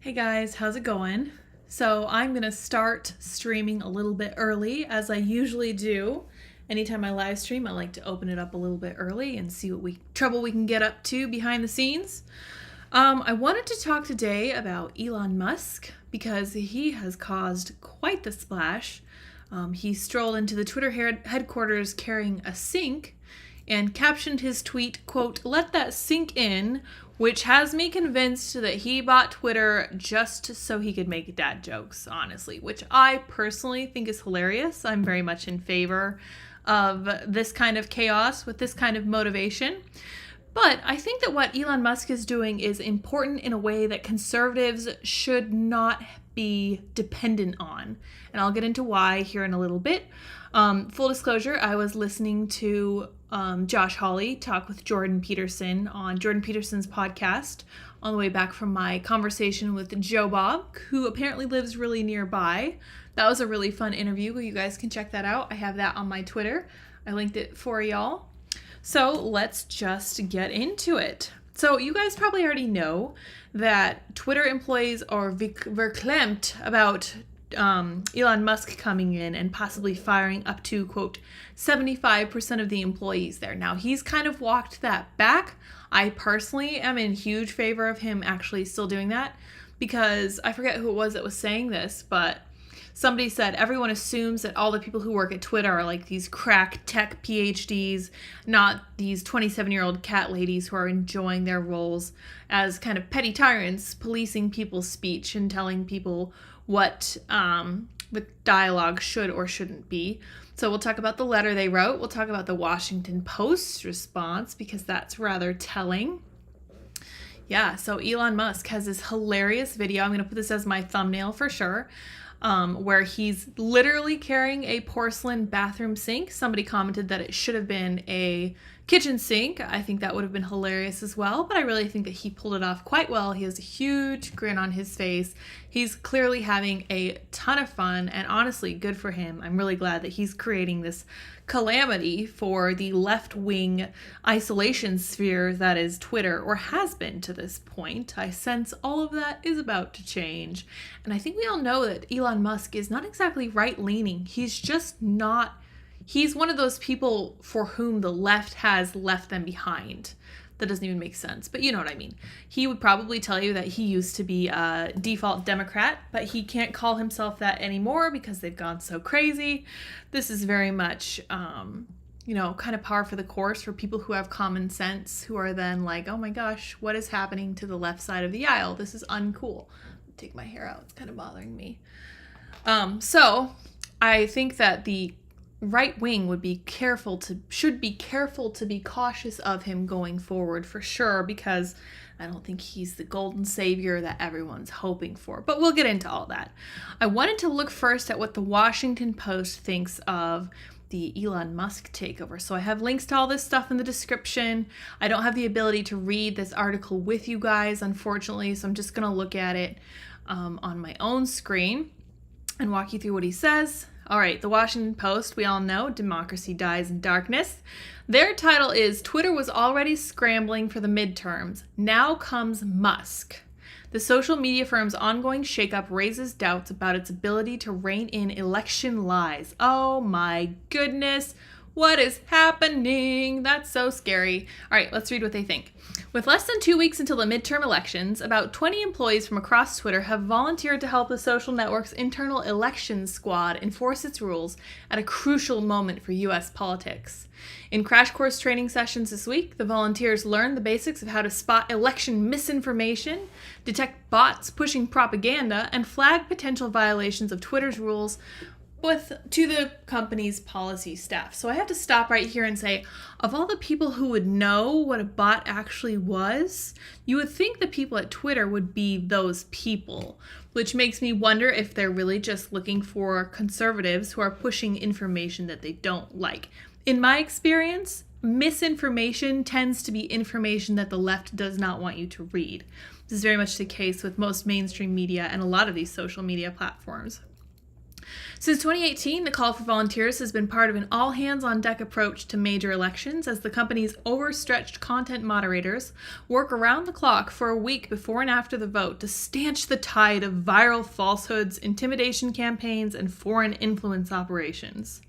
Hey guys, how's it going? So I'm going to start streaming a little bit early, as I usually do. Anytime I live stream, I like to open it up a little bit early and see what trouble we can get up to behind the scenes. I wanted to talk today about Elon Musk because he has caused quite the splash. He strolled into the Twitter headquarters carrying a sink and captioned his tweet, quote, "Let that sink in," which has me convinced that he bought Twitter just so he could make dad jokes, honestly, which I personally think is hilarious. I'm very much in favor of this kind of chaos with this kind of motivation. But I think that what Elon Musk is doing is important in a way that conservatives should not be dependent on. And I'll get into why here in a little bit. Full disclosure, I was listening to Josh Hawley talk with Jordan Peterson on Jordan Peterson's podcast on the way back from my conversation with Joe Bob, who apparently lives really nearby. That was a really fun interview. You guys can check that out. I have that on my Twitter. I linked it for y'all. So let's just get into it. So you guys probably already know that Twitter employees are verklempt about Elon Musk coming in and possibly firing up to, quote, 75% of the employees there. Now, he's kind of walked that back. I personally am in huge favor of him actually still doing that because I forget who it was that was saying this, but somebody said everyone assumes that all the people who work at Twitter are like these crack tech PhDs, not these 27-year-old cat ladies who are enjoying their roles as kind of petty tyrants, policing people's speech and telling people what the dialogue should or shouldn't be. So we'll talk about the letter they wrote. We'll talk about the Washington Post's response because that's rather telling. Yeah, so Elon Musk has this hilarious video. I'm going to put this as my thumbnail for sure. Where he's literally carrying a porcelain bathroom sink. Somebody commented that it should have been a kitchen sink. I think that would have been hilarious as well, but I really think that he pulled it off quite well. He has a huge grin on his face. He's clearly having a ton of fun, and honestly, good for him. I'm really glad that he's creating this calamity for the left-wing isolation sphere that is Twitter, or has been to this point. I sense all of that is about to change. And I think we all know that Elon Musk is not exactly right-leaning. He's just not. He's one of those people for whom the left has left them behind. That doesn't even make sense, but you know what I mean. He would probably tell you that he used to be a default Democrat, but he can't call himself that anymore because they've gone so crazy. This is very much, kind of par for the course for people who have common sense, who are then like, oh my gosh, what is happening to the left side of the aisle? This is uncool. Take my hair out. It's kind of bothering me. So I think that the right wing should be careful to be cautious of him going forward for sure, because I don't think he's the golden savior that everyone's hoping for. But we'll get into all that. I wanted to look first at what the Washington Post thinks of the Elon Musk takeover. So I have links to all this stuff in the description. I don't have the ability to read this article with you guys, unfortunately, so I'm just going to look at it on my own screen and walk you through what he says. All right, the Washington Post, we all know, democracy dies in darkness. Their title is, Twitter was already scrambling for the midterms. Now comes Musk. The social media firm's ongoing shakeup raises doubts about its ability to rein in election lies. Oh my goodness, what is happening? That's so scary. All right, let's read what they think. With less than 2 weeks until the midterm elections, about 20 employees from across Twitter have volunteered to help the social network's internal elections squad enforce its rules at a crucial moment for U.S. politics. In crash course training sessions this week, the volunteers learned the basics of how to spot election misinformation, detect bots pushing propaganda, and flag potential violations of Twitter's rules to the company's policy staff. So I have to stop right here and say, of all the people who would know what a bot actually was, you would think the people at Twitter would be those people, which makes me wonder if they're really just looking for conservatives who are pushing information that they don't like. In my experience, misinformation tends to be information that the left does not want you to read. This is very much the case with most mainstream media and a lot of these social media platforms. Since 2018, the call for volunteers has been part of an all-hands-on-deck approach to major elections as the company's overstretched content moderators work around the clock for a week before and after the vote to stanch the tide of viral falsehoods, intimidation campaigns, and foreign influence operations.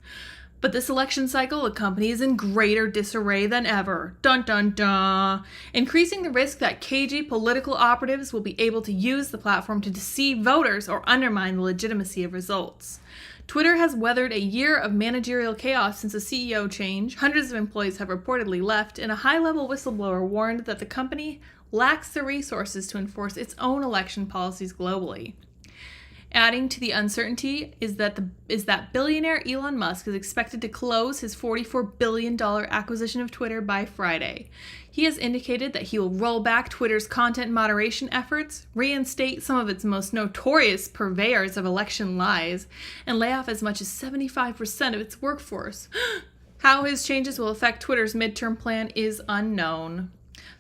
But this election cycle, the company is in greater disarray than ever. Dun dun dun! Increasing the risk that cagey political operatives will be able to use the platform to deceive voters or undermine the legitimacy of results. Twitter has weathered a year of managerial chaos since a CEO change. Hundreds of employees have reportedly left, and a high-level whistleblower warned that the company lacks the resources to enforce its own election policies globally. Adding to the uncertainty is that billionaire Elon Musk is expected to close his $44 billion acquisition of Twitter by Friday. He has indicated that he will roll back Twitter's content moderation efforts, reinstate some of its most notorious purveyors of election lies, and lay off as much as 75% of its workforce. How his changes will affect Twitter's midterm plan is unknown.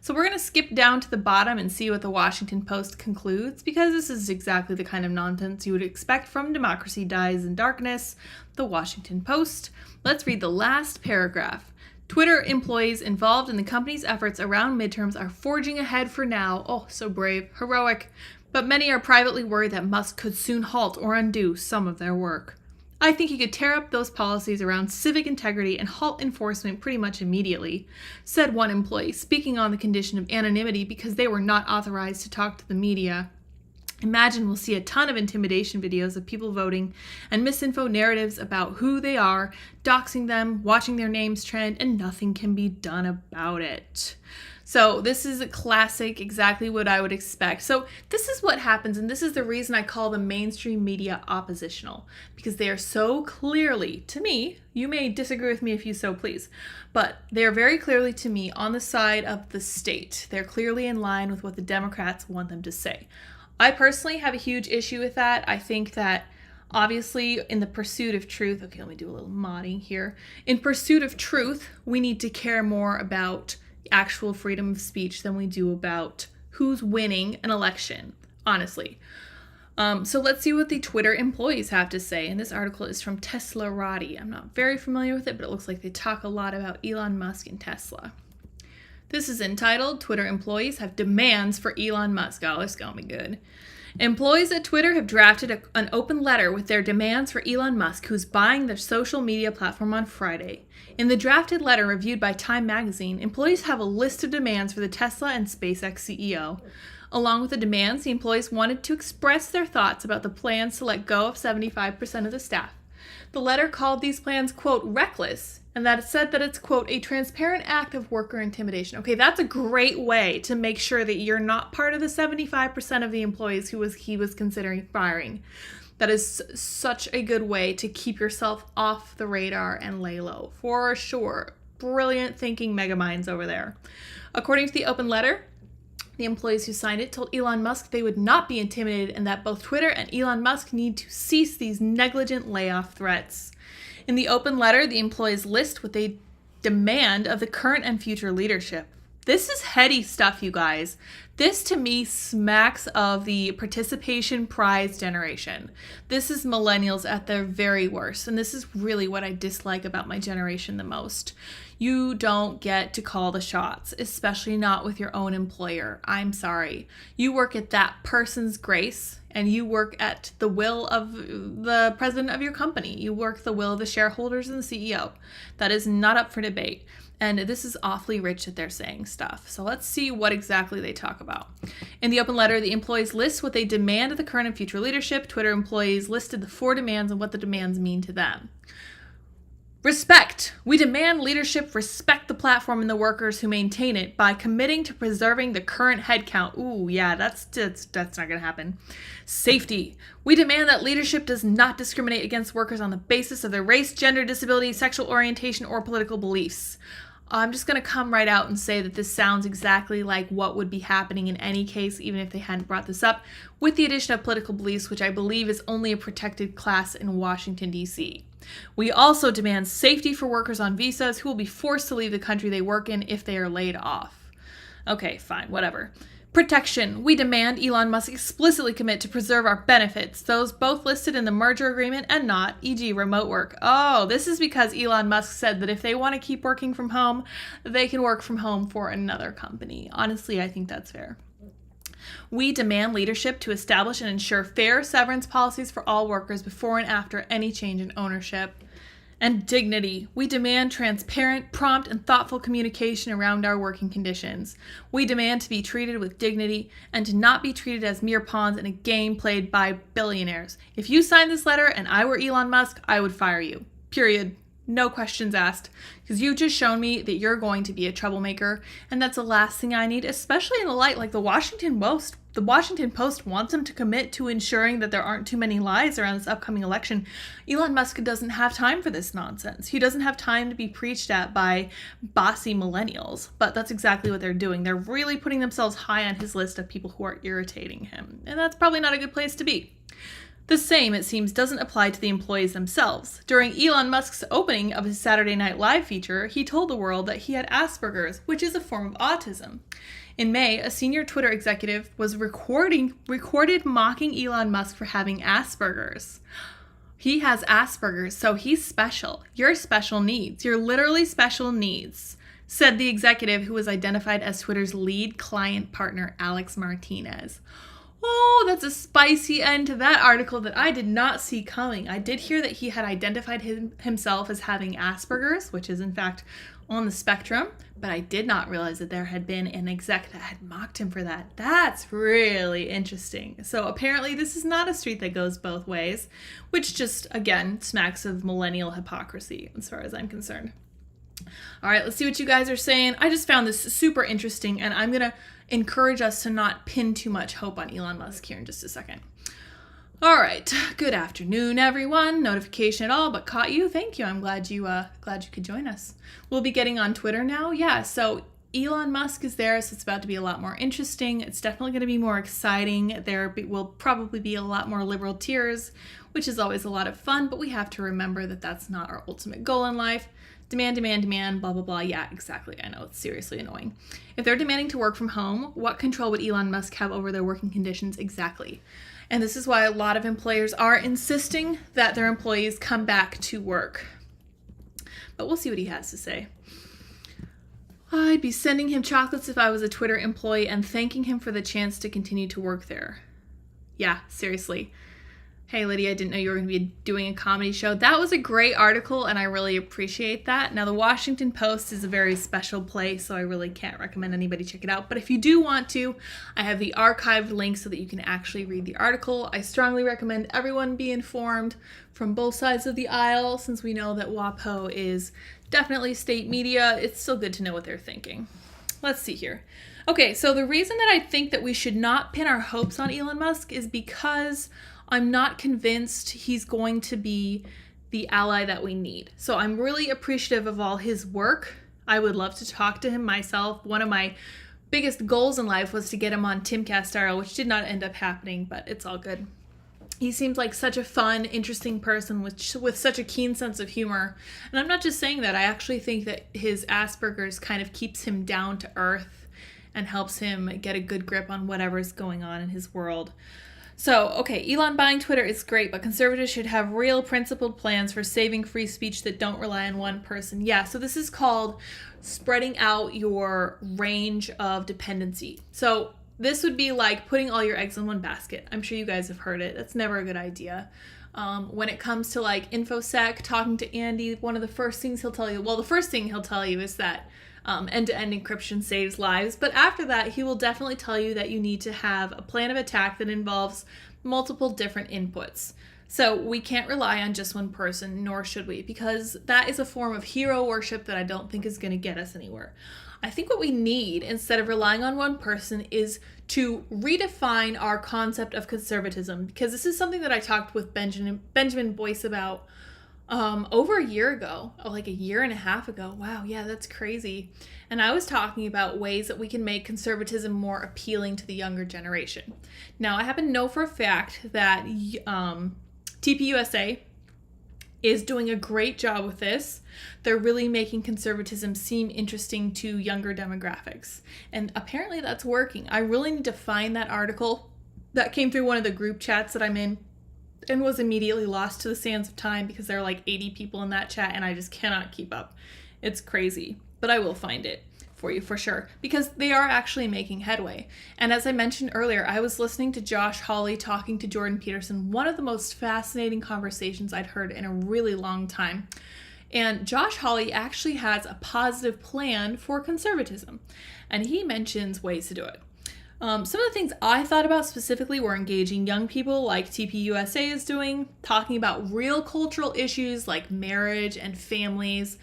So we're going to skip down to the bottom and see what the Washington Post concludes, because this is exactly the kind of nonsense you would expect from Democracy Dies in Darkness, the Washington Post. Let's read the last paragraph. Twitter employees involved in the company's efforts around midterms are forging ahead for now. Oh, so brave, heroic. But many are privately worried that Musk could soon halt or undo some of their work. I think he could tear up those policies around civic integrity and halt enforcement pretty much immediately, said one employee, speaking on the condition of anonymity because they were not authorized to talk to the media. Imagine we'll see a ton of intimidation videos of people voting and misinfo narratives about who they are, doxing them, watching their names trend, and nothing can be done about it. So this is a classic, exactly what I would expect. So this is what happens, and this is the reason I call the mainstream media oppositional, because they are so clearly, to me, you may disagree with me if you so please, but they are very clearly to me on the side of the state. They're clearly in line with what the Democrats want them to say. I personally have a huge issue with that. I think that obviously in the pursuit of truth, okay, let me do a little modding here. In pursuit of truth, we need to care more about actual freedom of speech than we do about who's winning an election, honestly. So let's see what the Twitter employees have to say. And this article is from Teslarati. I'm not very familiar with it, but it looks like they talk a lot about Elon Musk and Tesla. This is entitled, Twitter employees have demands for Elon Musk. Oh, this is going to be good. Employees at Twitter have drafted an open letter with their demands for Elon Musk, who's buying their social media platform on Friday. In the drafted letter reviewed by Time magazine, employees have a list of demands for the Tesla and SpaceX CEO. Along with the demands, the employees wanted to express their thoughts about the plans to let go of 75% of the staff. The letter called these plans, quote, reckless, and that it said that it's, quote, a transparent act of worker intimidation. Okay, that's a great way to make sure that you're not part of the 75% of the employees he was considering firing. That is such a good way to keep yourself off the radar and lay low, for sure. Brilliant thinking mega minds over there. According to the open letter, the employees who signed it told Elon Musk they would not be intimidated and that both Twitter and Elon Musk need to cease these negligent layoff threats. In the open letter, the employees list what they demand of the current and future leadership. This is heady stuff, you guys. This, to me, smacks of the participation prize generation. This is millennials at their very worst, and this is really what I dislike about my generation the most. You don't get to call the shots, especially not with your own employer. I'm sorry. You work at that person's grace, and you work at the will of the president of your company. You work the will of the shareholders and the CEO. That is not up for debate. And this is awfully rich that they're saying stuff. So let's see what exactly they talk about. In the open letter, the employees list what they demand of the current and future leadership. Twitter employees listed the 4 demands and what the demands mean to them. Respect. We demand leadership respect the platform and the workers who maintain it by committing to preserving the current headcount. Ooh, yeah, that's not going to happen. Safety. We demand that leadership does not discriminate against workers on the basis of their race, gender, disability, sexual orientation, or political beliefs. I'm just going to come right out and say that this sounds exactly like what would be happening in any case, even if they hadn't brought this up, with the addition of political beliefs, which I believe is only a protected class in Washington, D.C. We also demand safety for workers on visas who will be forced to leave the country they work in if they are laid off. Okay, fine, whatever. Protection. We demand Elon Musk explicitly commit to preserve our benefits, those both listed in the merger agreement and not, e.g. remote work. Oh, this is because Elon Musk said that if they want to keep working from home, they can work from home for another company. Honestly, I think that's fair. We demand leadership to establish and ensure fair severance policies for all workers before and after any change in ownership. And dignity. We demand transparent, prompt, and thoughtful communication around our working conditions. We demand to be treated with dignity and to not be treated as mere pawns in a game played by billionaires. If you signed this letter and I were Elon Musk, I would fire you. Period. No questions asked. Because you've just shown me that you're going to be a troublemaker, and that's the last thing I need, especially in the light like the Washington Post. The Washington Post wants him to commit to ensuring that there aren't too many lies around this upcoming election. Elon Musk doesn't have time for this nonsense. He doesn't have time to be preached at by bossy millennials, but that's exactly what they're doing. They're really putting themselves high on his list of people who are irritating him, and that's probably not a good place to be. The same, it seems, doesn't apply to the employees themselves. During Elon Musk's opening of his Saturday Night Live feature, he told the world that he had Asperger's, which is a form of autism. In May, a senior Twitter executive was recorded mocking Elon Musk for having Asperger's. He has Asperger's, so he's special. You're special needs. You're literally special needs, said the executive who was identified as Twitter's lead client partner, Alex Martinez. Oh, that's a spicy end to that article that I did not see coming. I did hear that he had identified himself as having Asperger's, which is in fact on the spectrum, but I did not realize that there had been an exec that had mocked him for that. That's really interesting. So apparently this is not a street that goes both ways, which just, again, smacks of millennial hypocrisy as far as I'm concerned. All right, let's see what you guys are saying. I just found this super interesting, and I'm going to encourage us to not pin too much hope on Elon Musk here in just a second. All right, good afternoon, everyone. Notification at all, but caught you. Thank you. I'm glad you could join us. We'll be getting on Twitter now. Yeah, so Elon Musk is there, so it's about to be a lot more interesting. It's definitely going to be more exciting. There will probably be a lot more liberal tears, which is always a lot of fun, but we have to remember that that's not our ultimate goal in life. Demand, blah, blah, blah. Yeah, exactly. I know, it's seriously annoying. If they're demanding to work from home, what control would Elon Musk have over their working conditions exactly? And this is why a lot of employers are insisting that their employees come back to work. But we'll see what he has to say. I'd be sending him chocolates if I was a Twitter employee and thanking him for the chance to continue to work there. Yeah, seriously. Hey, Lydia, I didn't know you were going to be doing a comedy show. That was a great article, and I really appreciate that. Now, the Washington Post is a very special place, so I really can't recommend anybody check it out. But if you do want to, I have the archived link so that you can actually read the article. I strongly recommend everyone be informed from both sides of the aisle, since we know that WaPo is definitely state media. It's still good to know what they're thinking. Let's see here. Okay, so the reason that I think that we should not pin our hopes on Elon Musk is because I'm not convinced he's going to be the ally that we need. So I'm really appreciative of all his work. I would love to talk to him myself. One of my biggest goals in life was to get him on Timcast IRL, which did not end up happening, but it's all good. He seems like such a fun, interesting person with such a keen sense of humor. And I'm not just saying that. I actually think that his Asperger's kind of keeps him down to earth and helps him get a good grip on whatever's going on in his world. So, okay, Elon buying Twitter is great, but conservatives should have real principled plans for saving free speech that don't rely on one person. Yeah, so this is called spreading out your range of dependency. So this would be like putting all your eggs in one basket. I'm sure you guys have heard it. That's never a good idea. When it comes to like InfoSec, talking to Andy, one of the first things he'll tell you, well, the first thing he'll tell you is that end-to-end encryption saves lives. But after that, he will definitely tell you that you need to have a plan of attack that involves multiple different inputs. So we can't rely on just one person, nor should we, because that is a form of hero worship that I don't think is going to get us anywhere. I think what we need, instead of relying on one person, is to redefine our concept of conservatism, because this is something that I talked with Benjamin Boyce about over a year ago, like a year and a half ago. Wow, yeah, that's crazy. And I was talking about ways that we can make conservatism more appealing to the younger generation. Now, I happen to know for a fact that TPUSA is doing a great job with this. They're really making conservatism seem interesting to younger demographics. And apparently that's working. I really need to find that article that came through one of the group chats that I'm in and was immediately lost to the sands of time because there are like 80 people in that chat and I just cannot keep up. It's crazy, but I will find it for you for sure because they are actually making headway. And as I mentioned earlier, I was listening to Josh Hawley talking to Jordan Peterson, one of the most fascinating conversations I'd heard in a really long time. And Josh Hawley actually has a positive plan for conservatism, and he mentions ways to do it. Some of the things I thought about specifically were engaging young people like TPUSA is doing, talking about real cultural issues like marriage and families,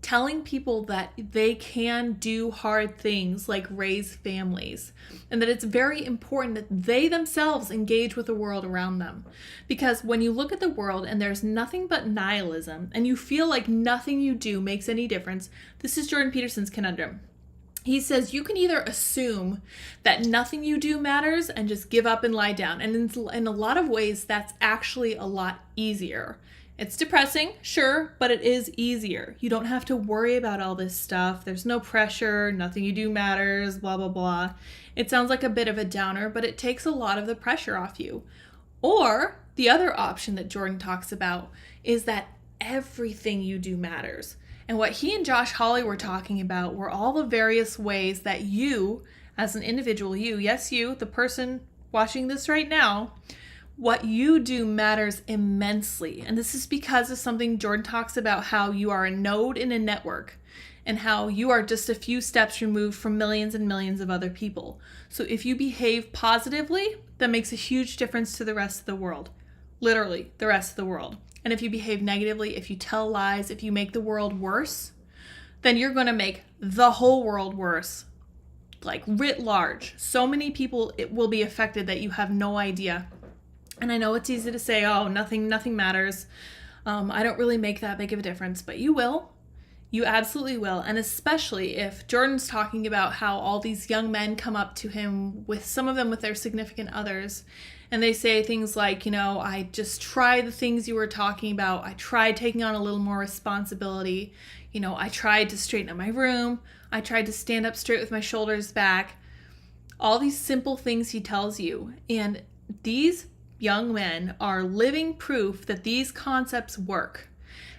telling people that they can do hard things like raise families, and that it's very important that they themselves engage with the world around them. Because when you look at the world and there's nothing but nihilism and you feel like nothing you do makes any difference, this is Jordan Peterson's conundrum. He says you can either assume that nothing you do matters and just give up and lie down. And in a lot of ways, that's actually a lot easier. It's depressing, sure, but it is easier. You don't have to worry about all this stuff. There's no pressure. Nothing you do matters, blah, blah, blah. It sounds like a bit of a downer, but it takes a lot of the pressure off you. Or the other option that Jordan talks about is that everything you do matters. And what he and Josh Hawley were talking about were all the various ways that you, as an individual, yes, you, the person watching this right now, what you do matters immensely. And this is because of something Jordan talks about, how you are a node in a network and how you are just a few steps removed from millions and millions of other people. So if you behave positively, that makes a huge difference to the rest of the world. Literally, the rest of the world. And if you behave negatively, if you tell lies, if you make the world worse, then you're going to make the whole world worse. Like writ large. So many people it will be affected that you have no idea. And I know it's easy to say, oh, nothing matters. I don't really make that big of a difference, but you will. You absolutely will. And especially if Jordan's talking about how all these young men come up to him, with some of them with their significant others, and they say things like, I just tried the things you were talking about. I tried taking on a little more responsibility. I tried to straighten up my room. I tried to stand up straight with my shoulders back. All these simple things he tells you. And these young men are living proof that these concepts work.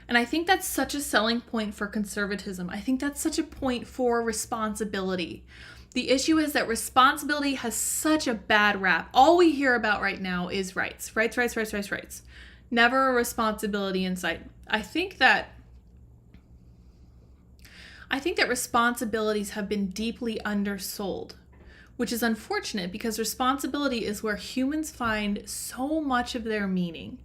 And I think that's such a selling point for conservatism. I think that's such a point for responsibility. The issue is that responsibility has such a bad rap. All we hear about right now is rights. Rights. Never a responsibility in sight. I think that responsibilities have been deeply undersold, which is unfortunate because responsibility is where humans find so much of their meaning.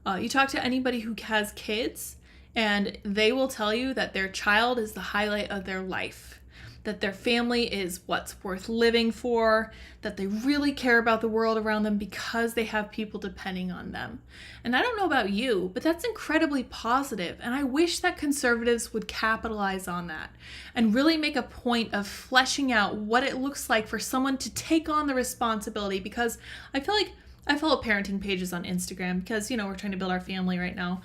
You talk to anybody who has kids, and they will tell you that their child is the highlight of their life, that their family is what's worth living for, that they really care about the world around them because they have people depending on them. And I don't know about you, but that's incredibly positive, and I wish that conservatives would capitalize on that and really make a point of fleshing out what it looks like for someone to take on the responsibility, because I feel like I follow parenting pages on Instagram because, we're trying to build our family right now.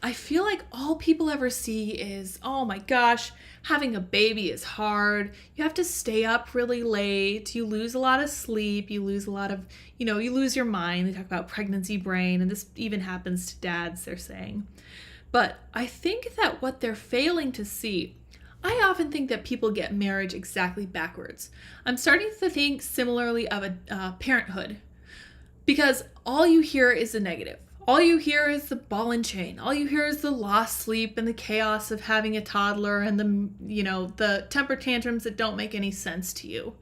I feel like all people ever see is, oh my gosh, having a baby is hard. You have to stay up really late. You lose a lot of sleep. You lose a lot of, you lose your mind. They talk about pregnancy brain, and this even happens to dads, they're saying. But I think that what they're failing to see, I often think that people get marriage exactly backwards. I'm starting to think similarly of a parenthood, because all you hear is the negative. All you hear is the ball and chain. All you hear is the lost sleep and the chaos of having a toddler and the temper tantrums that don't make any sense to you.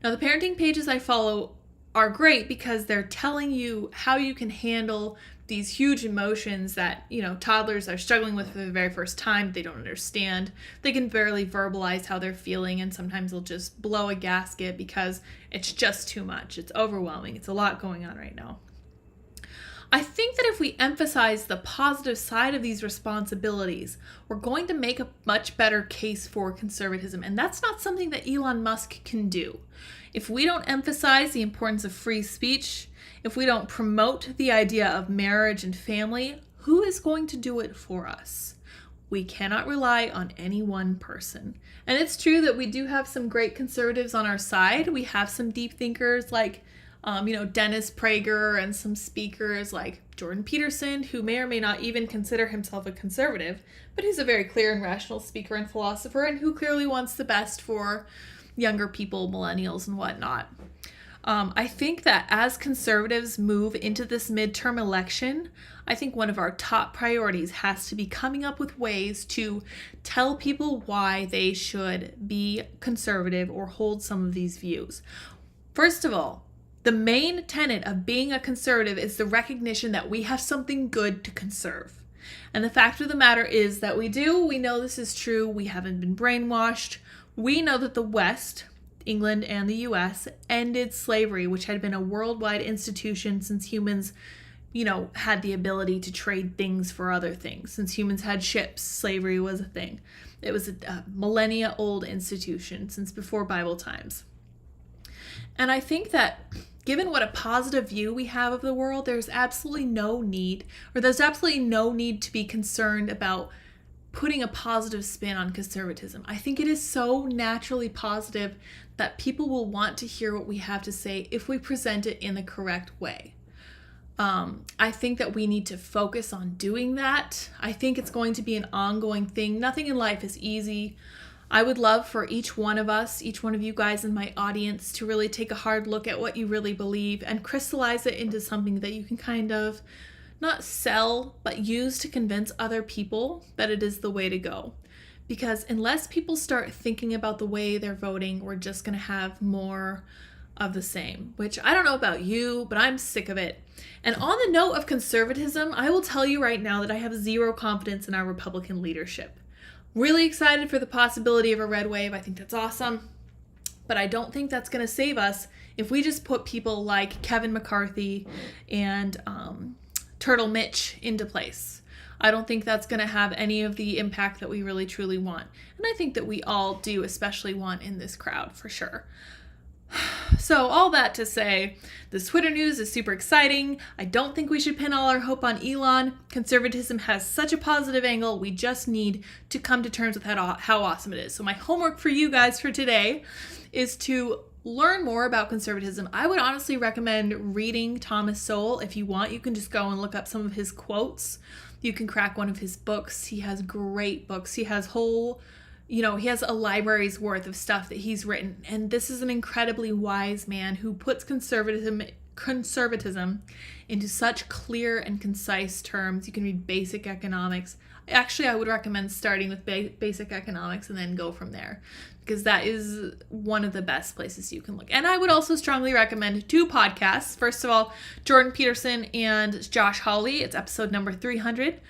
Now, the parenting pages I follow are great because they're telling you how you can handle these huge emotions that, toddlers are struggling with for the very first time. They don't understand. They can barely verbalize how they're feeling, and sometimes they'll just blow a gasket because it's just too much. It's overwhelming. It's a lot going on right now. I think that if we emphasize the positive side of these responsibilities, we're going to make a much better case for conservatism. And that's not something that Elon Musk can do. If we don't emphasize the importance of free speech, if we don't promote the idea of marriage and family, who is going to do it for us? We cannot rely on any one person. And it's true that we do have some great conservatives on our side. We have some deep thinkers like, Dennis Prager, and some speakers like Jordan Peterson, who may or may not even consider himself a conservative, but he's a very clear and rational speaker and philosopher, and who clearly wants the best for younger people, millennials, and whatnot. I think that as conservatives move into this midterm election, I think one of our top priorities has to be coming up with ways to tell people why they should be conservative or hold some of these views. First of all, the main tenet of being a conservative is the recognition that we have something good to conserve. And the fact of the matter is that we do. We know this is true. We haven't been brainwashed. We know that the West, England and the US, ended slavery, which had been a worldwide institution since humans, had the ability to trade things for other things. Since humans had ships, slavery was a thing. It was a millennia old institution since before Bible times. And I think that given what a positive view we have of the world, there's absolutely no need to be concerned about putting a positive spin on conservatism. I think it is so naturally positive that people will want to hear what we have to say if we present it in the correct way. I think that we need to focus on doing that. I think it's going to be an ongoing thing. Nothing in life is easy. I would love for each one of us, each one of you guys in my audience, to really take a hard look at what you really believe and crystallize it into something that you can kind of not sell, but use to convince other people that it is the way to go. Because unless people start thinking about the way they're voting, we're just going to have more of the same, which I don't know about you, but I'm sick of it. And on the note of conservatism, I will tell you right now that I have zero confidence in our Republican leadership. Really excited for the possibility of a red wave. I think that's awesome. But I don't think that's going to save us if we just put people like Kevin McCarthy and Turtle Mitch into place. I don't think that's going to have any of the impact that we really truly want. And I think that we all do especially want in this crowd for sure. So all that to say, this Twitter news is super exciting. I don't think we should pin all our hope on Elon. Conservatism has such a positive angle. We just need to come to terms with how awesome it is. So my homework for you guys for today is to learn more about conservatism. I would honestly recommend reading Thomas Sowell. If you want, you can just go and look up some of his quotes. You can crack one of his books. He has great books. He has he has a library's worth of stuff that he's written. And this is an incredibly wise man who puts conservatism into such clear and concise terms. You can read Basic Economics. Actually, I would recommend starting with Basic Economics and then go from there, because that is one of the best places you can look. And I would also strongly recommend 2 podcasts. First of all, Jordan Peterson and Josh Hawley. It's episode number 300.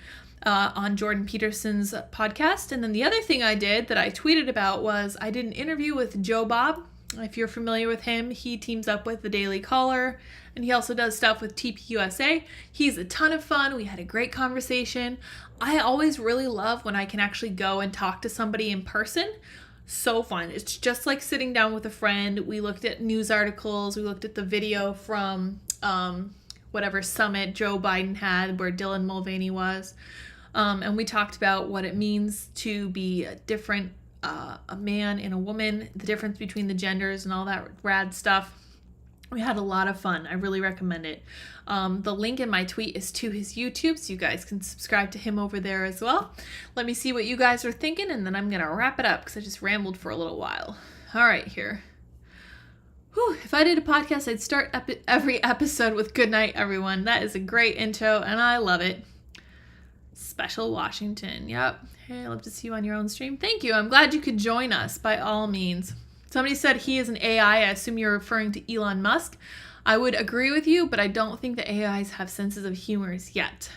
On Jordan Peterson's podcast. And then the other thing I did that I tweeted about was I did an interview with Joe Bob. If you're familiar with him, he teams up with the Daily Caller, and he also does stuff with TPUSA. He's a ton of fun. We had a great conversation. I always really love when I can actually go and talk to somebody in person. So fun. It's just like sitting down with a friend. We looked at news articles. We looked at the video from whatever summit Joe Biden had where Dylan Mulvaney was. And we talked about what it means to be a man and a woman, the difference between the genders and all that rad stuff. We had a lot of fun. I really recommend it. The link in my tweet is to his YouTube, so you guys can subscribe to him over there as well. Let me see what you guys are thinking, and then I'm going to wrap it up because I just rambled for a little while. All right, here. Whew, if I did a podcast, I'd start every episode with "Good night, everyone." That is a great intro, and I love it. Special Washington. Yep. Hey, I love to see you on your own stream. Thank you. I'm glad you could join us by all means. Somebody said he is an AI. I assume you're referring to Elon Musk. I would agree with you, but I don't think the AIs have senses of humor yet.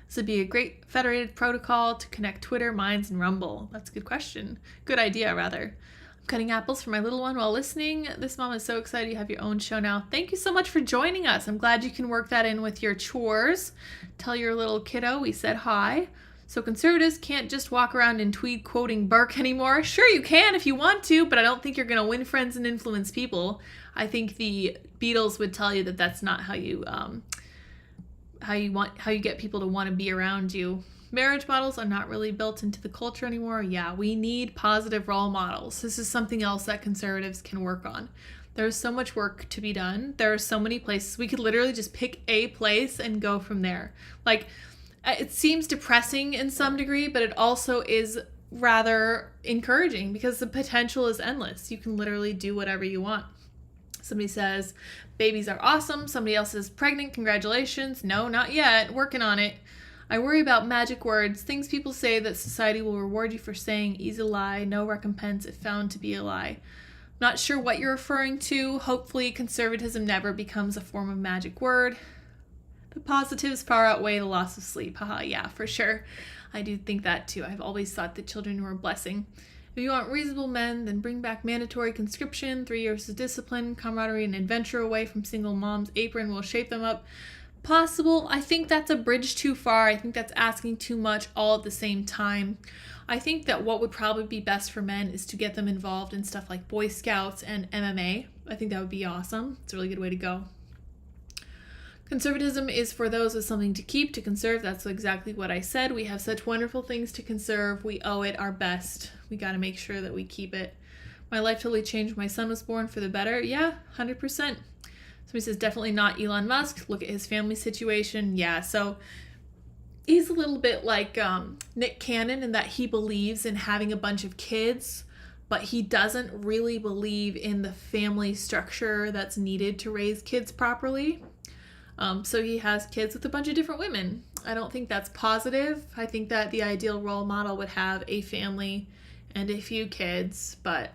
This would be a great federated protocol to connect Twitter, Minds, and Rumble. That's a good question. Good idea, rather. I'm cutting apples for my little one while listening. This mom is so excited you have your own show now. Thank you so much for joining us. I'm glad you can work that in with your chores. Tell your little kiddo we said hi. So conservatives can't just walk around in tweed quoting Burke anymore. Sure, you can if you want to, but I don't think you're going to win friends and influence people. I think the Beatles would tell you that that's not how you how you get people to want to be around you. Marriage models are not really built into the culture anymore. Yeah, we need positive role models. This is something else that conservatives can work on. There's so much work to be done. There are so many places. We could literally just pick a place and go from there. Like, it seems depressing in some degree, but it also is rather encouraging because the potential is endless. You can literally do whatever you want. Somebody says, babies are awesome. Somebody else is pregnant. Congratulations. No, not yet. Working on it. I worry about magic words, things people say that society will reward you for saying, easy lie, no recompense if found to be a lie. Not sure what you're referring to. Hopefully conservatism never becomes a form of magic word. The positives far outweigh the loss of sleep. Haha, yeah, for sure. I do think that too. I've always thought that children were a blessing. If you want reasonable men, then bring back mandatory conscription, 3 years of discipline, camaraderie, and adventure away from single mom's apron will shape them up. Possible. I think that's a bridge too far. I think that's asking too much all at the same time. I think that what would probably be best for men is to get them involved in stuff like Boy Scouts and MMA. I think that would be awesome. It's a really good way to go. Conservatism is for those with something to keep, to conserve. That's exactly what I said. We have such wonderful things to conserve. We owe it our best. We got to make sure that we keep it. My life totally changed. My son was born for the better. Yeah, 100%. Somebody says definitely not Elon Musk. Look at his family situation. Yeah, so he's a little bit like Nick Cannon in that he believes in having a bunch of kids, but he doesn't really believe in the family structure that's needed to raise kids properly. So he has kids with a bunch of different women. I don't think that's positive. I think that the ideal role model would have a family and a few kids, but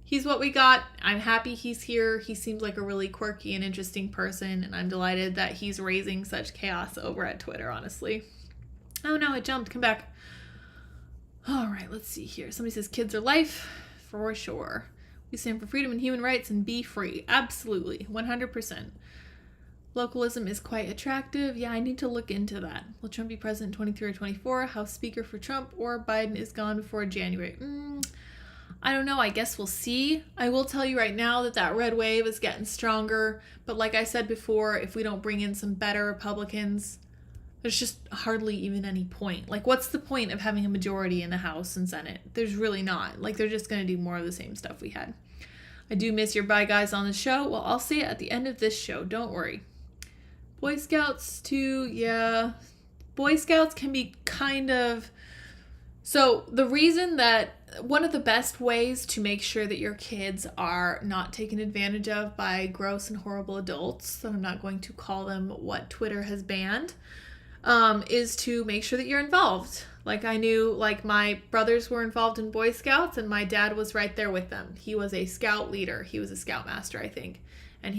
he's what we got. I'm happy he's here. He seems like a really quirky and interesting person, and I'm delighted that he's raising such chaos over at Twitter, honestly. Oh no, it jumped. Come back. All right, let's see here. Somebody says kids are life, for sure. We stand for freedom and human rights and be free. Absolutely, 100%. Localism is quite attractive. Yeah, I need to look into that. Will Trump be president in 23 or 24? House Speaker for Trump, or Biden is gone before January? I don't know. I guess we'll see. I will tell you right now that red wave is getting stronger. But like I said before, if we don't bring in some better Republicans, there's just hardly even any point. Like, what's the point of having a majority in the House and Senate? There's really not. Like, they're just going to do more of the same stuff we had. I do miss your bye guys on the show. Well, I'll see it at the end of this show. Don't worry. Boy Scouts too, yeah. Boy Scouts can be kind of... So the reason that one of the best ways to make sure that your kids are not taken advantage of by gross and horrible adults, so I'm not going to call them what Twitter has banned, is to make sure that you're involved. Like, I knew, like, my brothers were involved in Boy Scouts and my dad was right there with them. He was a scout leader. He was a scoutmaster, I think. And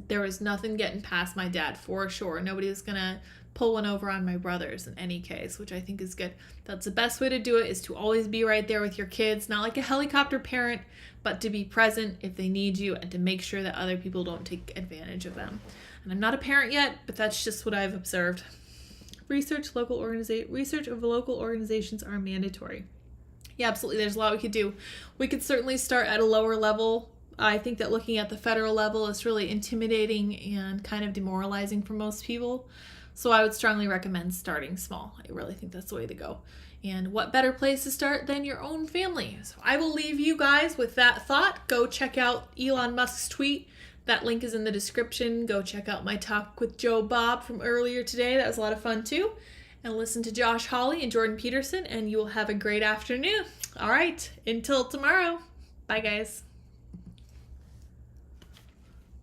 there was nothing getting past my dad, for sure. Nobody was going to pull one over on my brothers in any case, which I think is good. That's the best way to do it, is to always be right there with your kids. Not like a helicopter parent, but to be present if they need you and to make sure that other people don't take advantage of them. And I'm not a parent yet, but that's just what I've observed. Research of local organizations are mandatory. Yeah, absolutely. There's a lot we could do. We could certainly start at a lower level. I think that looking at the federal level is really intimidating and kind of demoralizing for most people. So I would strongly recommend starting small. I really think that's the way to go. And what better place to start than your own family? So I will leave you guys with that thought. Go check out Elon Musk's tweet. That link is in the description. Go check out my talk with Joe Bob from earlier today. That was a lot of fun too. And listen to Josh Hawley and Jordan Peterson, and you will have a great afternoon. All right, until tomorrow. Bye, guys.